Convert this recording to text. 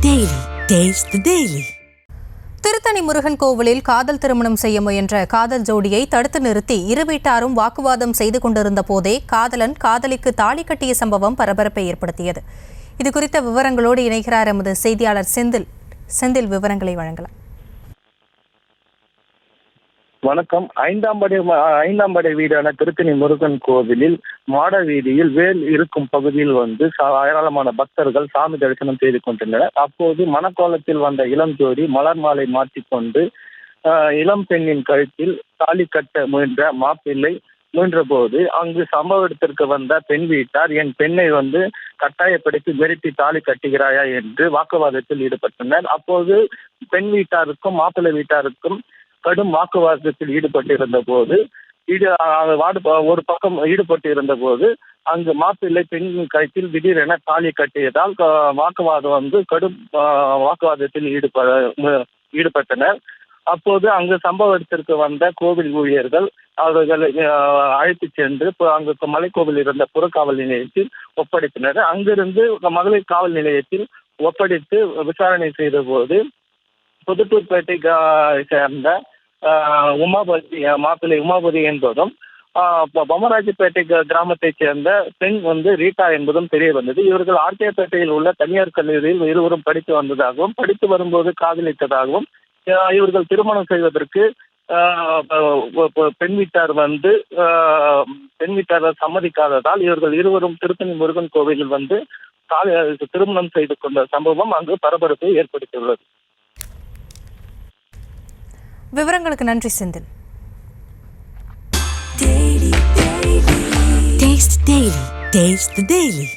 Daily. Taste the Daily. Tiruttani Murugan கோவிலில் காதல் திருமணம் செய்ய முயன்ற காதல் ஜோடியை தடுத்து நிறுத்தி இரு வீட்டாரும் வாக்குவாதம் செய்து கொண்டிருந்த போதே காதலன் காதலிக்கு தாலி கட்டிய சம்பவம் பரபரப்பை ஏற்படுத்தியது. இதுகுறித்த விவரங்களோடு இணைகிறார் எமது செய்தியாளர் செந்தில் விவரங்களை வழங்கலாம். வணக்கம். ஐந்தாம் படை வீடான திருத்தணி முருகன் கோவிலில் மாட வீதியில் வேல் இருக்கும் பகுதியில் ஏராளமான பக்தர்கள் சாமி தரிசனம் செய்து கொண்டிருந்தனர். அப்போது மணக்கோலத்தில் வந்த இளம் ஜோடி மலர் மாலை மாற்றிக்கொண்டு இளம் பெண்ணின் கழுத்தில் தாலி கட்ட முயன்ற மாப்பிள்ளை முயன்ற போது அங்கு சம்பவ இடத்திற்கு வந்த பெண் வீட்டார் என் பெண்ணை கட்டாயப்படுத்தி மிரட்டி தாலி கட்டுகிறாயா என்று வாக்குவாதத்தில் ஈடுபட்டனர். அப்போது பெண் வீட்டாருக்கும் மாப்பிள்ளை வீட்டாருக்கும் கடும் வாக்குவாதத்தில் ஈடுபட்டிருந்த போது ஒரு பக்கம் ஈடுபட்டு போது அங்கு மாப்பிள்ளை பெண் கழுத்தில் திடீரென தாலி கட்டியதால் வாக்குவாதம் கடும் வாக்குவாதத்தில் ஈடுபட்டனர். அப்போது அங்கு சம்பவ இடத்திற்கு வந்த கோவில் ஊழியர்கள் அவர்களை அழைத்து சென்று அங்கு மலைக்கோவில் இருந்த புறக்காவல் நிலையத்தில் ஒப்படைத்தனர். அங்கிருந்து மகளிர் காவல் நிலையத்தில் ஒப்படைத்து விசாரணை செய்த போது புதுத்தூர்பேட்டை சேர்ந்த மாப்பிள்ளை உமாபதி என்பதும் பொம்மராஜப்பேட்டை கிராமத்தைச் சேர்ந்த பெண் ரீட்டா என்பதும் தெரிய வந்தது. இவர்கள் ஆர்கேபேட்டையில் உள்ள தனியார் கல்லூரியில் இருவரும் படித்து வந்ததாகவும் படித்து வரும்போது காதலித்ததாகவும் இவர்கள் திருமணம் செய்வதற்கு பெண் வீட்டார் சம்மதிக்காததால் இவர்கள் இருவரும் திருத்தணி முருகன் கோவிலில் திருமணம் செய்து கொண்ட சம்பவம் அங்கு பரபரப்பை ஏற்படுத்தியுள்ளது. விவரங்களுக்கு நன்றி செந்தில். Taste the Daily.